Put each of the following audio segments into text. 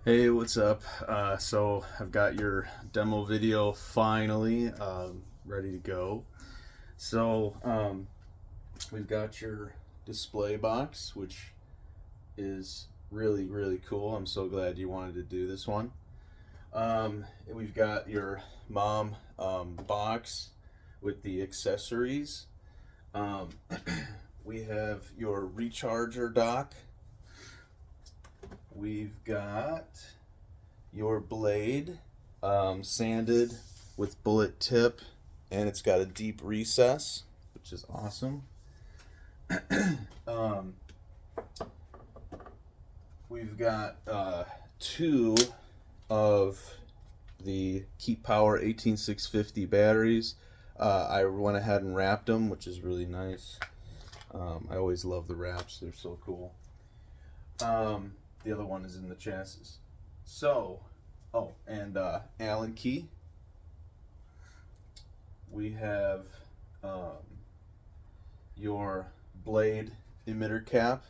Hey, what's up? So I've got your demo video finally ready to go. So we've got your display box, which is really cool. I'm so glad you wanted to do this one. We've got your mom box with the accessories. Um, we have your recharger dock. We've got your blade sanded with bullet tip, and it's got a deep recess, which is awesome. um, we've got two of the Keep Power 18650 batteries. I went ahead and wrapped them, which is really nice. I always love the wraps, they're so cool. The other one is in the chassis. So, and Allen key. We have um, your blade emitter cap,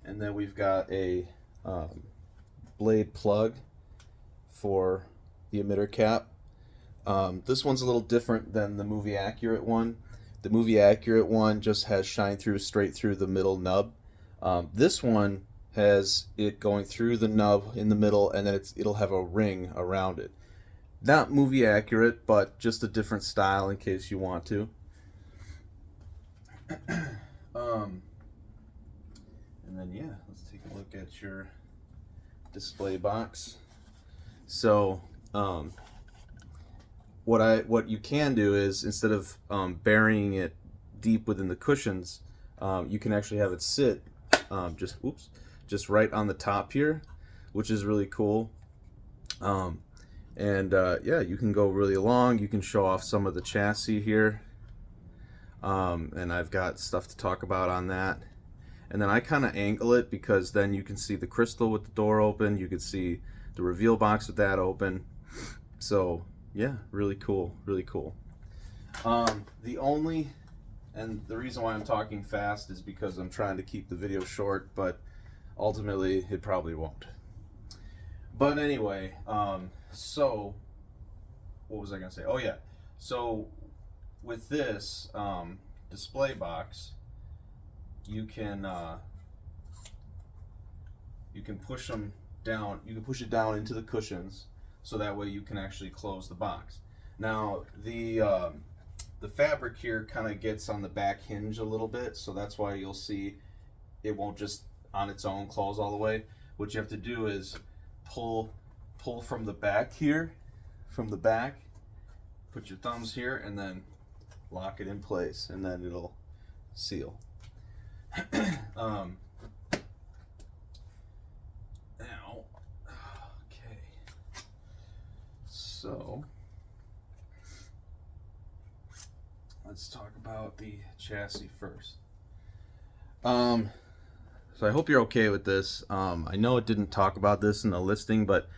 and then we've got a um, blade plug for the emitter cap. This one's a little different than the Movie Accurate one. The Movie Accurate one just has shine through straight through the middle nub. This one has it going through the nub in the middle, and then it'll have a ring around it. Not movie accurate, but just a different style in case you want to. um, and then yeah, let's take a look at your display box. So what you can do is instead of burying it deep within the cushions, you can actually have it sit just right on the top here, which is really cool. Um, and yeah, you can go really long. You can show off some of the chassis here. And I've got stuff to talk about on that. And then I kind of angle it because then you can see the crystal with the door open. You can see the reveal box with that open. So yeah, really cool, really cool. The only, and the reason why I'm talking fast is because I'm trying to keep the video short, but ultimately it probably won't. But anyway, so what was I gonna say? Oh yeah, so with this display box, you can push them down. You can push it down into the cushions, so that way you can actually close the box. Now the fabric here kind of gets on the back hinge a little bit, so that's why you'll see it won't just on its own close all the way. What you have to do is pull from the back here, from the back. Put your thumbs here and then lock it in place, and then it'll seal. um, Now, okay, so let's talk about the chassis first. So I hope you're okay with this. I know it didn't talk about this in the listing, but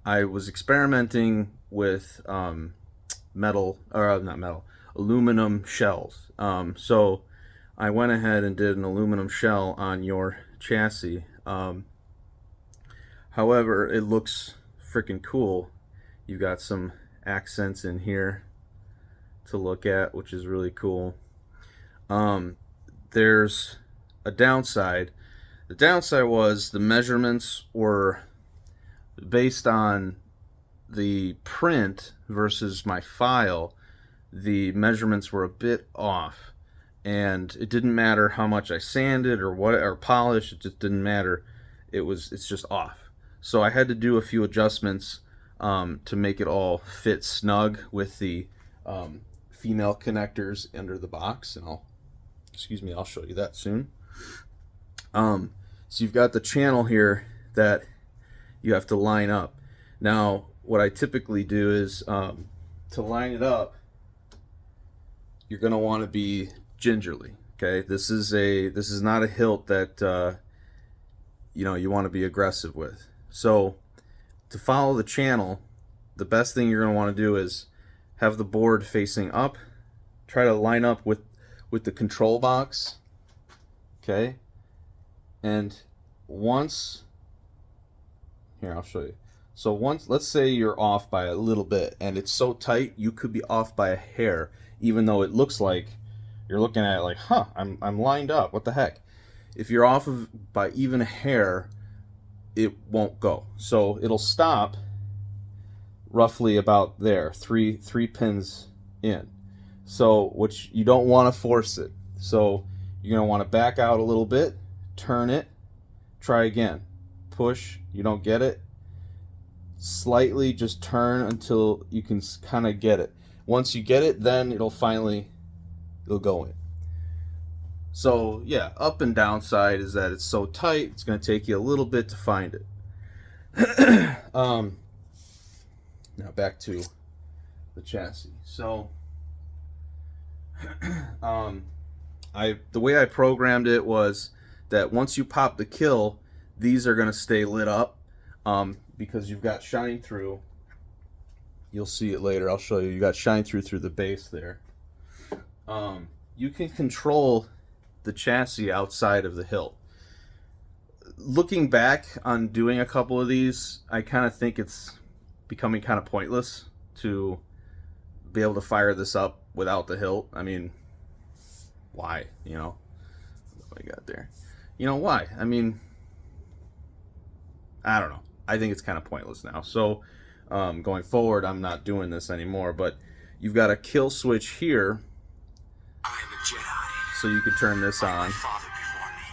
I was experimenting with metal, or not metal, aluminum shells. So I went ahead and did an aluminum shell on your chassis. However, it looks freaking cool. You got some accents in here to look at, which is really cool. There's a downside. The downside was the measurements were based on the print versus my file. The measurements were a bit off, and it didn't matter how much I sanded or polished. It just didn't matter. It's just off. So I had to do a few adjustments to make it all fit snug with the female connectors under the box, and I'll show you that soon. So you've got the channel here that you have to line up. Now, what I typically do is to line it up, you're going to want to be gingerly. Okay, this is not a hilt that you want to be aggressive with. So to follow the channel, the best thing you're going to want to do is have the board facing up. Try to line up with the control box. Okay, and once Here, I'll show you. So once, let's say you're off by a little bit, and it's so tight, you could be off by a hair, even though it looks like you're looking at it like, huh, I'm lined up. What the heck? If you're off of by even a hair, it won't go. So it'll stop roughly about there, three pins in. So which you don't want to force it. So you're gonna want to back out a little bit, turn it, try again, push. You don't get it. Slightly just turn until you can kind of get it. Once you get it, then it'll go in. So yeah, up and downside is that it's so tight, it's going to take you a little bit to find it. Now back to the chassis. So the way I programmed it was that once you pop the kill, these are going to stay lit up. Because you've got shine through. You'll see it later. I'll show you. You got shine through the base there. You can control the chassis outside of the hilt. Looking back on doing a couple of these, I kind of think it's becoming kind of pointless to be able to fire this up without the hilt. I mean, why? You know, what I got there. You know why? I mean, I don't know. I think it's kind of pointless now. So going forward, I'm not doing this anymore. But you've got a kill switch here, I am a Jedi. So you can turn this on.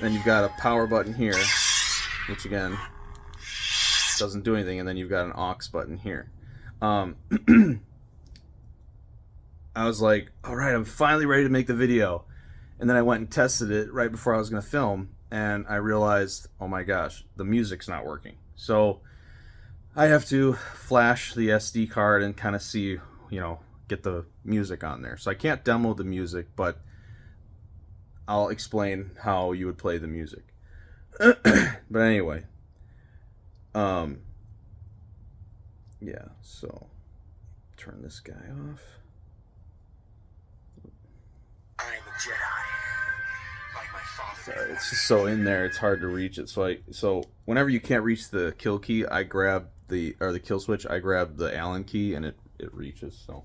Then you've got a power button here, which again doesn't do anything. And then you've got an aux button here. I was like, all right, I'm finally ready to make the video. And then I went and tested it right before I was going to film. And I realized, oh my gosh, the music's not working. So I have to flash the SD card and kind of see, you know, get the music on there. So I can't demo the music, but I'll explain how you would play the music. But anyway, yeah, so turn this guy off. I am a Jedi. Like my father. Sorry, it's just so in there, it's hard to reach it. So whenever you can't reach the kill key, I grab the kill switch. I grab the Allen key, and it reaches. So,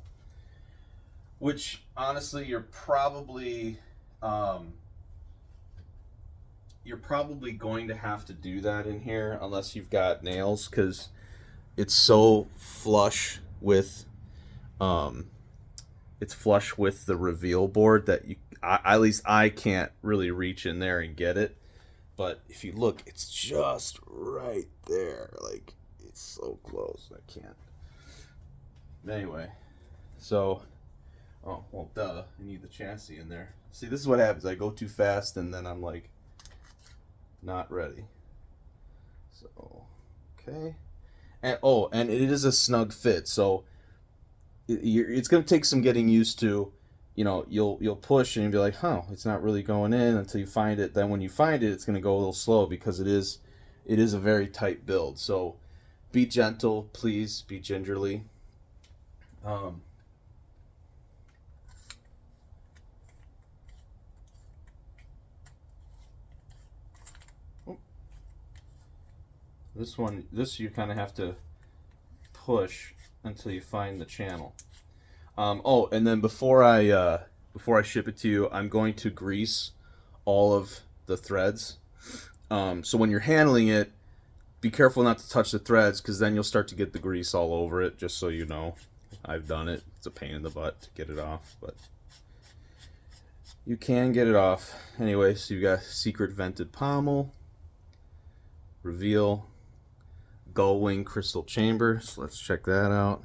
which honestly, you're probably going to have to do that in here unless you've got nails, because it's so flush with the reveal board that at least I can't really reach in there and get it. But if you look, it's just right there. Like, it's so close. I can't. Anyway, so, oh, well, duh. I need the chassis in there. See, this is what happens. I go too fast, and then I'm like, not ready. So, okay. And, oh, and it is a snug fit. So, it's going to take some getting used to. You know, you'll push and you'll be like, huh, it's not really going in until you find it. Then when you find it, it's going to go a little slow because it is a very tight build. So be gentle, please. Be gingerly. This you kind of have to push until you find the channel. Oh, and then before I ship it to you, I'm going to grease all of the threads. So when you're handling it, be careful not to touch the threads, because then you'll start to get the grease all over it, just so you know. I've done it. It's a pain in the butt to get it off, but you can get it off. Anyway, so you got secret vented pommel, reveal, gull wing crystal chamber. So let's check that out.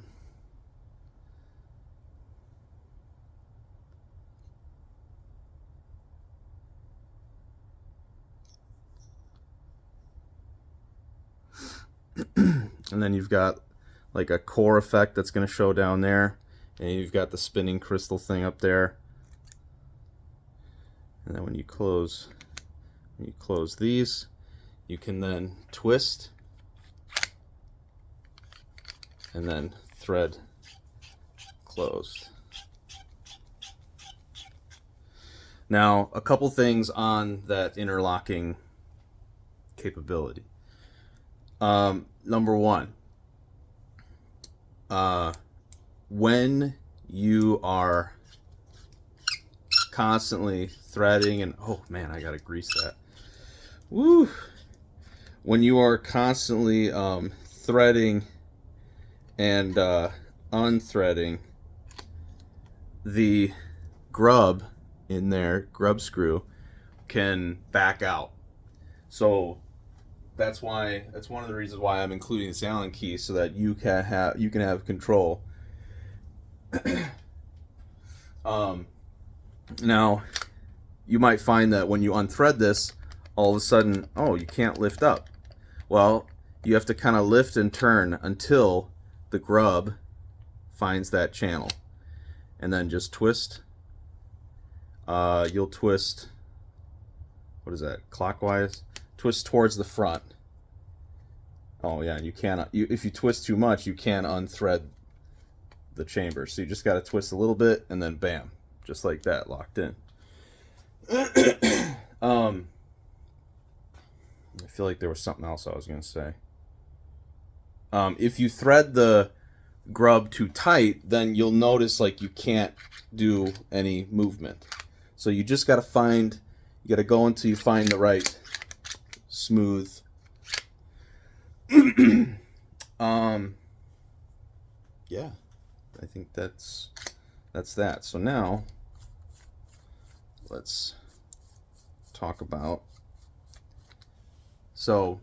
And then you've got like a core effect that's going to show down there, and you've got the spinning crystal thing up there. And then when you close these, you can then twist and then thread closed. Now, a couple things on that interlocking capability. Number one, when you are constantly threading and oh man, I gotta grease that. Woo! When you are constantly threading and unthreading, the grub in there, grub screw, can back out. So that's one of the reasons why I'm including this Allen key, so that you can have control. Now, you might find that when you unthread this, all of a sudden, oh, you can't lift up. Well, you have to kind of lift and turn until the grub finds that channel, and then just twist. You'll twist, what is that, clockwise? Twist towards the front. Oh yeah, you cannot. If you twist too much, you can unthread the chamber. So you just got to twist a little bit, and then bam, just like that, locked in. I feel like there was something else I was gonna say. If you thread the grub too tight, then you'll notice like you can't do any movement. So you just got to go until you find the right smooth. Yeah, I think that's that. So now let's talk about, so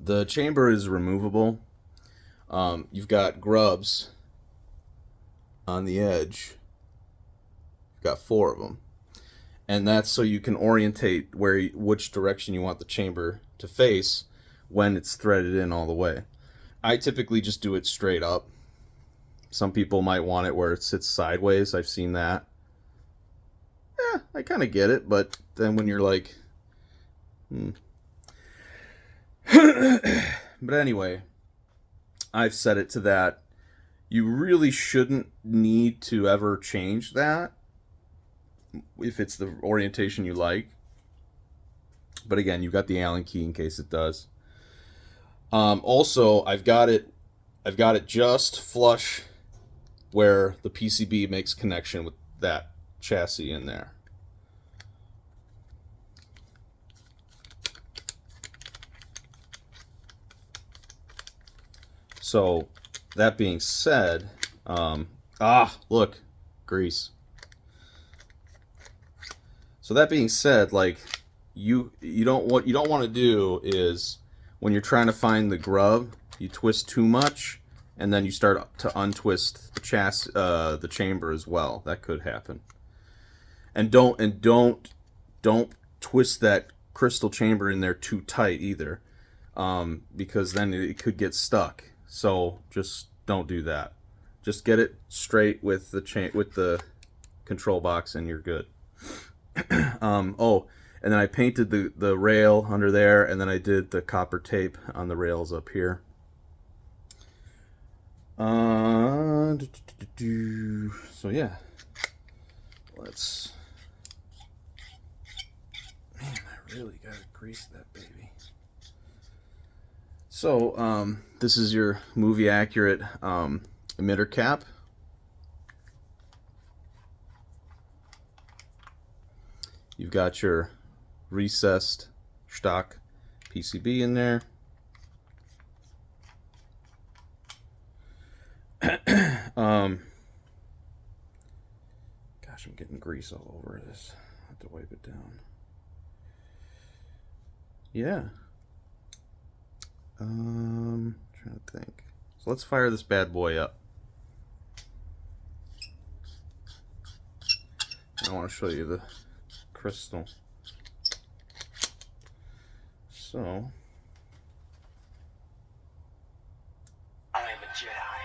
the chamber is removable. You've got grubs on the edge. You've got 4 of them, and that's so you can orientate which direction you want the chamber to face when it's threaded in all the way. I typically just do it straight up. Some people might want it where it sits sideways. I've seen that. Yeah, I kind of get it, but then when you're like, But anyway, I've set it to that. You really shouldn't need to ever change that if it's the orientation you like. But again, you've got the Allen key in case it does. Also, I've got it just flush where the PCB makes connection with that chassis in there. So that being said, look, grease. So that being said, like you don't want to do is when you're trying to find the grub, you twist too much, and then you start to untwist the chassis, the chamber as well. That could happen. And don't twist that crystal chamber in there too tight either, because then it could get stuck. So just don't do that. Just get it straight with the control box, and you're good. And then I painted the rail under there, and then I did the copper tape on the rails up here. So yeah, let's. Man, I really gotta grease that baby. So this is your movie accurate emitter cap. You've got your recessed stock PCB in there. Gosh, I'm getting grease all over this. I have to wipe it down. Yeah. Trying to think. So let's fire this bad boy up. I want to show you the crystal. So I am a Jedi,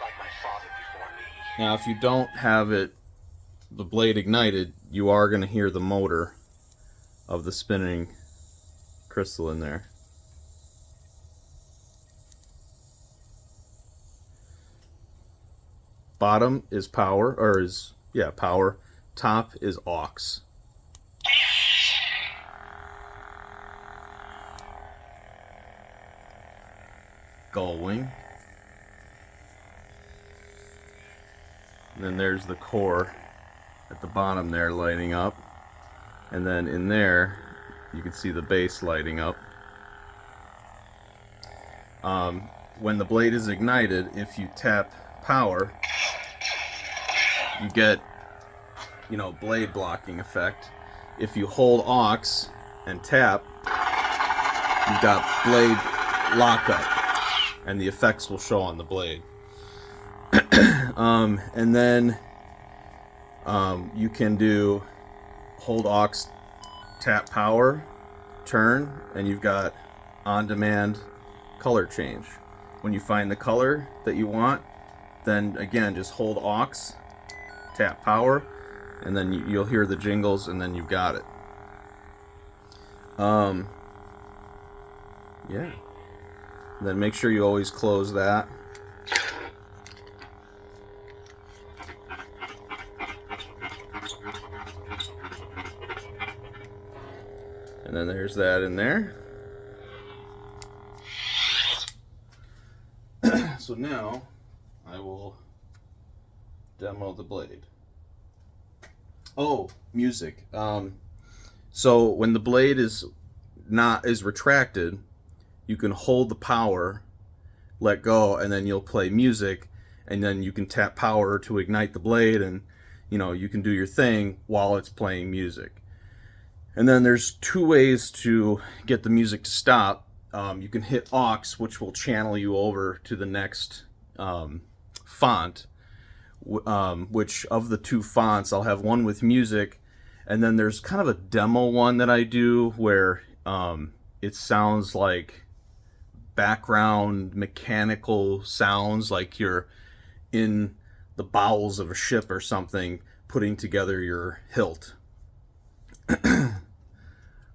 like my father before me. now, if you don't have the blade ignited, you are going to hear the motor of the spinning crystal in there. Bottom is power, power. Top is aux. gull wing. And then there's the core at the bottom there lighting up. And then in there, you can see the base lighting up. When the blade is ignited, if you tap power, you get, blade blocking effect. If you hold aux and tap, you've got blade lockup, and the effects will show on the blade. And then you can do hold aux, tap power, turn, and you've got on-demand color change. When you find the color that you want, then again just hold aux, tap power, and then you'll hear the jingles, and then you've got it. Yeah. Then make sure you always close that. And then there's that in there. So now I will demo the blade. Oh, music. So when the blade is retracted, you can hold the power, let go, and then you'll play music, and then you can tap power to ignite the blade, and you can do your thing while it's playing music. And then there's two ways to get the music to stop. You can hit aux, which will channel you over to the next font, which of the two fonts, I'll have one with music, and then there's kind of a demo one that I do where it sounds like background mechanical sounds, like you're in the bowels of a ship or something putting together your hilt.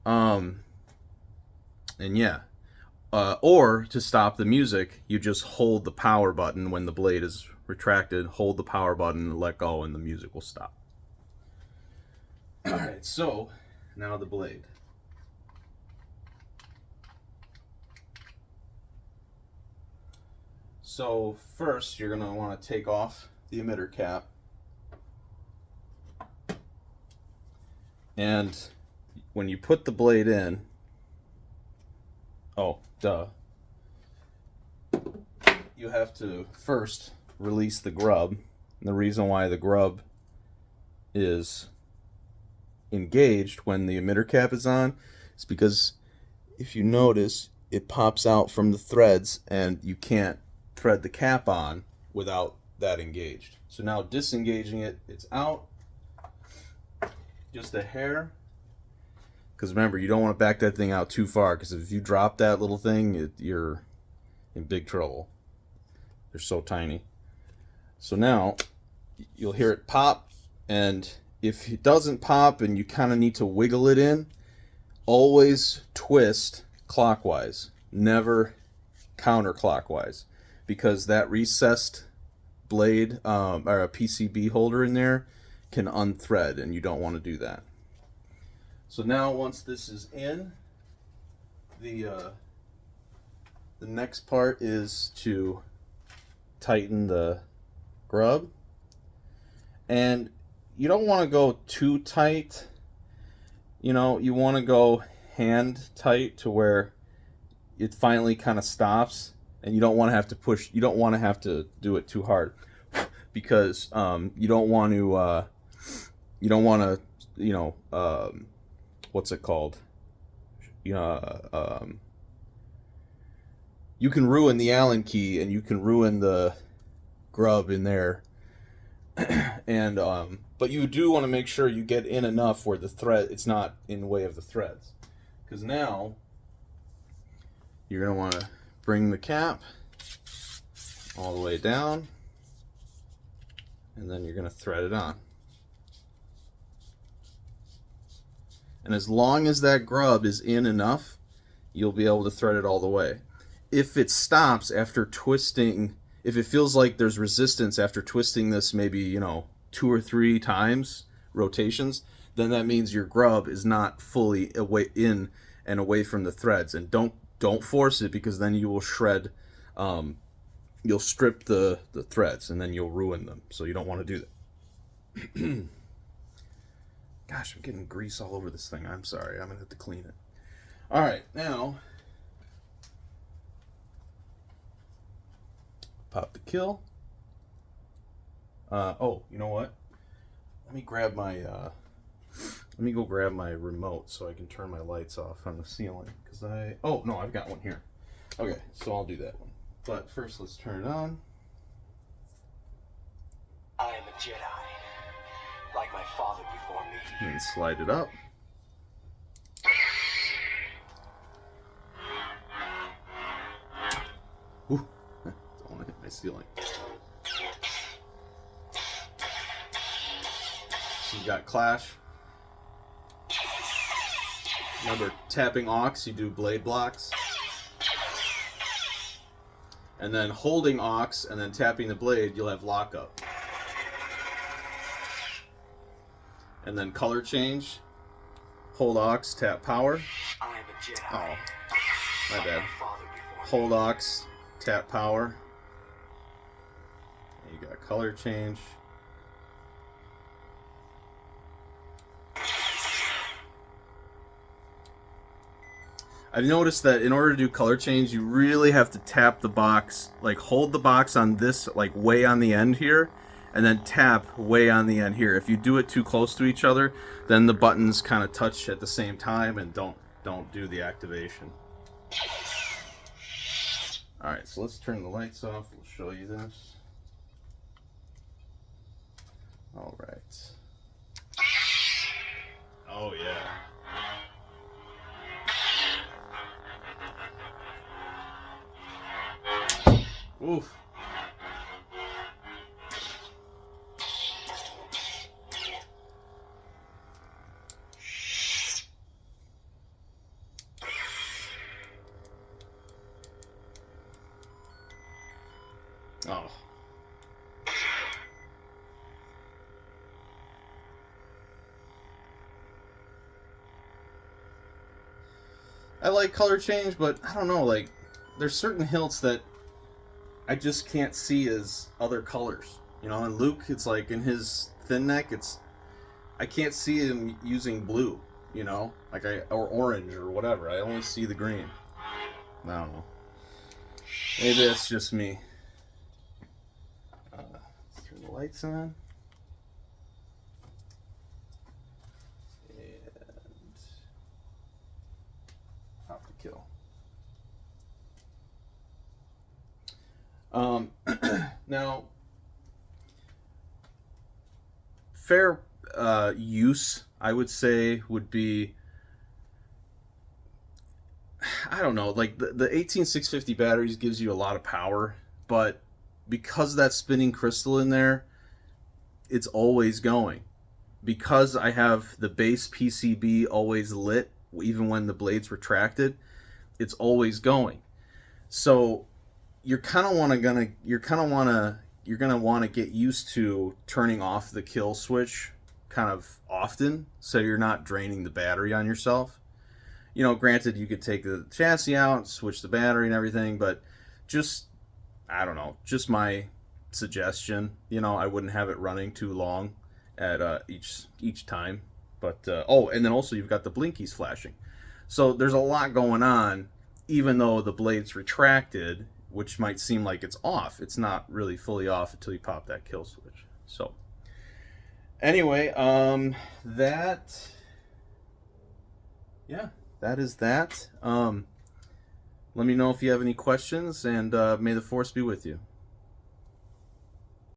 And yeah, or to stop the music, you just hold the power button when the blade is retracted, hold the power button, let go, and the music will stop. Alright, so now the blade. So first you're going to want to take off the emitter cap. And when you put the blade in, you have to first release the grub. And the reason why the grub is engaged when the emitter cap is on is because if you notice, it pops out from the threads and you can't thread the cap on without that engaged. So now disengaging it, it's out. Just a hair. Because remember, you don't want to back that thing out too far, because if you drop that little thing, you're in big trouble. They're so tiny. So now you'll hear it pop, and if it doesn't pop and you kind of need to wiggle it in, always twist clockwise, never counterclockwise, because that recessed blade or a PCB holder in there can unthread, and you don't want to do that. So now once this is in, the next part is to tighten the grub. And you don't want to go too tight. You want to go hand tight to where it finally kind of stops, and you don't want to have to push, you don't want to have to do it too hard, because you don't want to what's it called? You can ruin the Allen key, and you can ruin the grub in there. And but you do want to make sure you get in enough where the thread, it's not in the way of the threads. Because now you're going to want to bring the cap all the way down, and then you're going to thread it on. And as long as that grub is in enough, you'll be able to thread it all the way. If it stops after twisting, if it feels like there's resistance after twisting this maybe, 2 or 3 times, rotations, then that means your grub is not fully away in and away from the threads. And don't force it, because then you will shred you'll strip the threads and then you'll ruin them. So you don't want to do that. Gosh, I'm getting grease all over this thing. I'm sorry. I'm going to have to clean it. All right, now pop the kill. Oh, you know what? Let me grab my let me go grab my remote so I can turn my lights off on the ceiling, because oh no, I've got one here. Okay, so I'll do that one. But first, let's turn it on. I am a Jedi, like my father before me. And then slide it up. Ooh, don't want to hit my ceiling. So you got Clash. Remember, tapping aux, you do blade blocks. And then holding aux and then tapping the blade, you'll have lockup. And then color change. Hold aux, tap power. I am a Jedi. Oh, my bad. My father before me. Hold aux, tap power. And you got color change. I've noticed that in order to do color change, you really have to tap the box, like hold the box on this, like way on the end here, and then tap way on the end here. If you do it too close to each other, then the buttons kind of touch at the same time and don't do the activation. All right, so let's turn the lights off. We'll show you this. All right. Oh yeah. Oof. Oh. I like color change, but I don't know, like, there's certain hilts that I just can't see as other colors. You know, and Luke, it's like in his thin neck, I can't see him using blue, you know, like or orange or whatever. I only see the green. I don't know. Maybe that's just me. Let's turn the lights on. And pop the kill. Now, fair use, I would say, would be, I don't know, like the 18650 batteries gives you a lot of power, but because of that spinning crystal in there, it's always going. Because I have the base PCB always lit, even when the blade's retracted, it's always going. So you're gonna want to get used to turning off the kill switch kind of often, so you're not draining the battery on yourself. You know, granted, you could take the chassis out, switch the battery and everything, but just, I don't know, just my suggestion. You know, I wouldn't have it running too long at each time. But oh, and then also you've got the blinkies flashing, so there's a lot going on. Even though the blade's retracted, which might seem like it's off, it's not really fully off until you pop that kill switch. So anyway, that is that. Let me know if you have any questions, and may the force be with you.